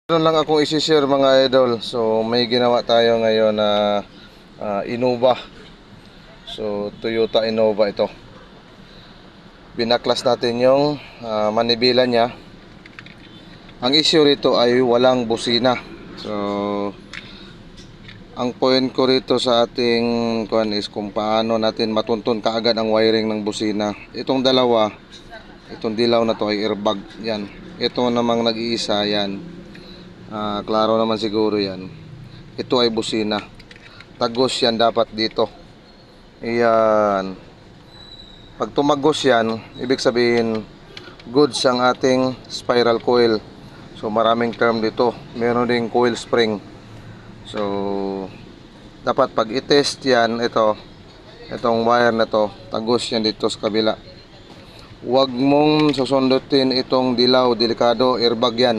Meron lang akong isi-share mga idol. So may ginawa tayo ngayon na Innova. So Toyota Innova ito. Binaklas natin yung manibela niya. Ang issue rito ay walang busina. So ang point ko rito sa ating kuan is kung paano natin matuntun kaagad ang wiring ng busina. Itong dalawa, itong dilaw na to ay airbag yan. Ito namang nag-iisa yan. Klaro naman siguro yan. Ito ay busina. Tagos yan dapat dito. Ayan. Pag tumagos yan, ibig sabihin goods ang ating spiral coil. So maraming term dito. Meron ding coil spring. So dapat pag i-test yan, itong wire na to, tagos yan dito sa kabila. Huwag mong susundutin itong dilaw, delikado, airbag yan.